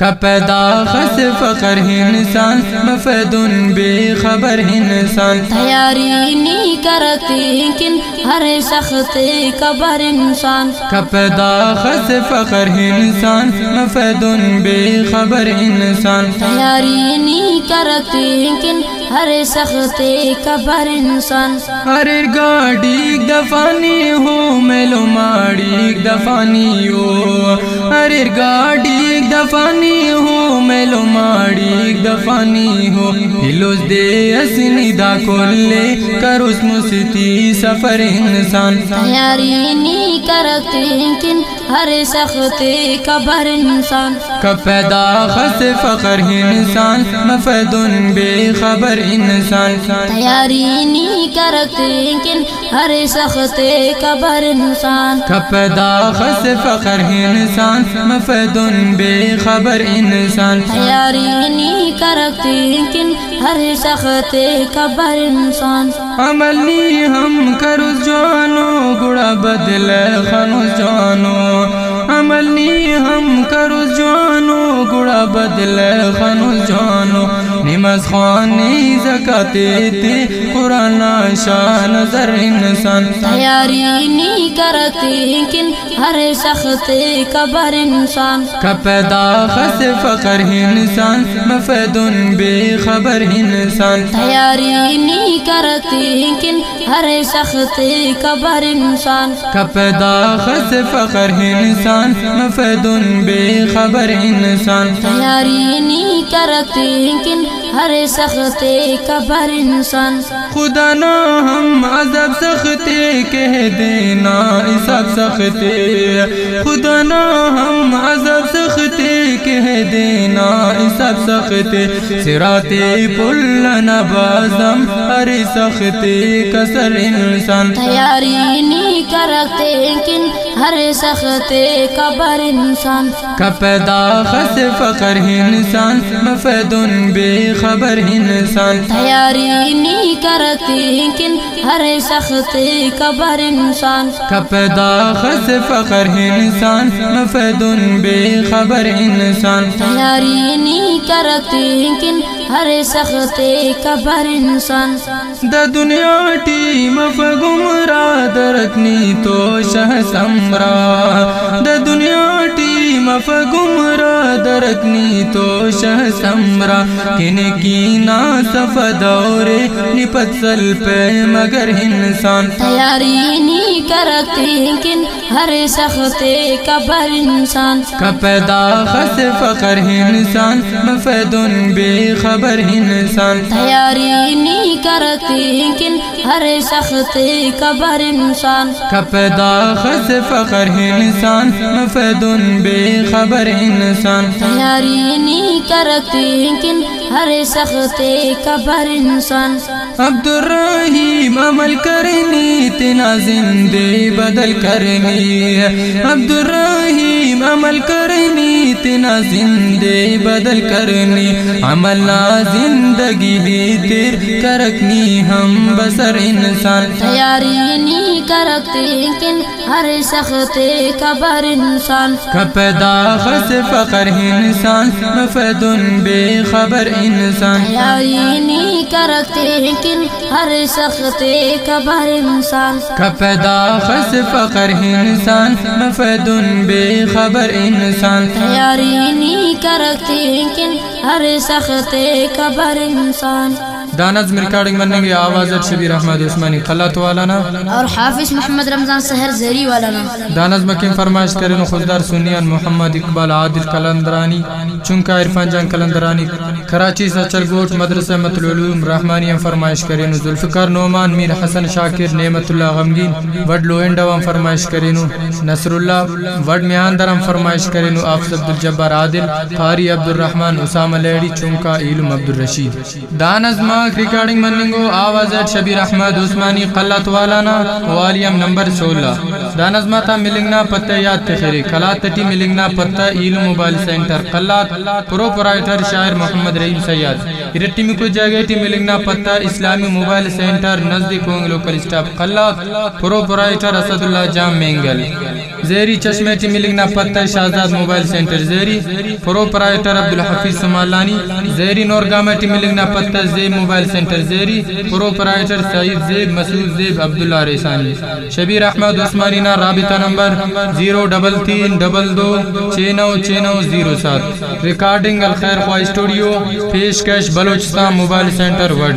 کا پیدا خس فقر انسان مفید بے خبر انسان تیاری نہیں کرتے لیکن ہر سخت قبر انسان کا پیدا خس فقر انسان مفید بے خبر انسان تیاری نہیں کرتے لیکن ہر سخت قبر انسان ہر گاڑی ایک دفانی ہو میلو ماڑی ایک دفانی ہو ہر گاڑی ایک دفانی ہو میلو ماڑی ایک دفانی ہو ہلوز دے اسنی دا کلے کروس مستی سفر انسان تیاری نہیں کرتے لیکن ہر سخت قبر انسان کا پیدا خس فقر انسان مفید بے خبر انسان تیاری نہیں کرتے لیکن ہر سخت قبر انسان کا پیدا خس فقر انسان مفید بے خبر انسان تیاری نہیں کرتے لیکن ہر سخت قبر انسان عمل نہیں ہم کرو جانو گڑا بدل خنو جانو عمل نہیں ہم کرو جانو گڑا بدل خنو جانو نماز خوانی زکاة تے قرآن شاہ نظر انسان تیاری نہیں کرتے لیکن ہر سخت قبر انسان کا پیدا خس فقر انسان مفید بے خبر انسان تیاری نہیں کرتے لیکن ہر سخت قبر انسان کا پیدا خس فقر انسان مفید بے خبر انسان تیاری نہیں کرتے لیکن ہر سخت قبر انسان خدا نہ ہم عذاب سختے کہہ دینا حساب سختے خدا نہ ہم عذاب سختے کہہ دینا حساب سختے صراط پل نبازم ہر سختے کسر انسان تیاری نہیں کرتے لیکن ہر سخت قبر انسان کا پیدا خس فقر انسان مفید بے خبر انسان تیاری نہیں کرتے لیکن ہر سخت قبر انسان کا پیدا خس فقر انسان مفید بے خبر انسان تیاری نہیں کرتے لیکن ہر سخت قبر انسان دا دنیا ٹیم فگمرا درکنی تو شہ سمرا دا دنیا ٹیم فگمرا درکنی تو شہ سمرا کن کی نا صفا دورے نپت سل پہ مگر انسان تیاری نہیں کرتے لیکن ہر سخت قبر انسان کا پیدا خس فقر انسان مفید بے خبر انسان تیاری نہیں کرتے لیکن ہر سخت قبر انسان کا پیدا خس فقر انسان مفید بے خبر انسان تیاری نہیں کرتے لیکن ہر سخت قبر انسان عبد الرحیم عمل کرنی تنا زندے بدل کرنی عبد الرحیم عمل کرنی تنا زندے بدل کرنی عمل نہ زندگی بھی تیر کرکنی ہم بسر انسان تیاری نہیں کرتے لیکن ہر سخت قبر انسان کا پیدا خس فقر انسان مفید بے خبر انسان تیاری نہیں کرتے لیکن ہر سخت قبر انسان کا پیدا خس فقر انسان مفید بے خبر انسان تیاری نہیں کرتے لیکن ہر سخت قبر انسان دانز ریکارڈنگ بننے گی آواز شبیر احمد عثمانی خلات والانا اور حافظ محمد رمضان سحر زہری والانا دانز مکیم فرمائش کریں خوددار سنیان محمد اقبال عادل کلندرانی چنکا عرفان جان کلندرانی کراچی سچل گوٹ مدرسہ مت العلوم رحمانیم فرمائش کریں ذوالفقار نعمان میر حسن شاکر نعمت اللہ غمگین وڈ لوئنڈوام فرمائش کریں نصر اللہ وڈ میاندرم فرمائش کریں آفز عبدالجبار عادل قاری عبدالرحمن اسامہ لیڈی چنکا علم عبدالرشید دانز ریکارڈنگ مننگو آواز شبیر احمد عثمانی قلات والانا والیم نمبر 16 دانزما تا ملنگنا پتہ یاد تخیری کلات تی ملنگنا پتہ علم موبائل سینٹر قلات پروپرائٹر شاعر محمد رحیم سیاد ارٹی میں کچھ جگہ تی ملنگنا پتہ اسلامی موبائل سینٹر نزدیک ہونگ local staff Kalat proprietor Asad Ullah Jam Mengal زیری چشمے ٹی ملنگ نا پتہ شہزاد موبائل سینٹر زیری پروپرائٹر عبدالحفیظ سمالانی زیری نورگامہ ٹی ملنگ نا پتہ زیب موبائل سینٹر زیری پروپرائٹر سعید زیب مسعود زیب عبداللہ ریسانی شبیر احمد عثمانی نا رابطہ نمبر 03322696907 ریکارڈنگ الخیر خواہ اسٹوڈیو پیشکش بلوچستان موبائل سینٹر وڈ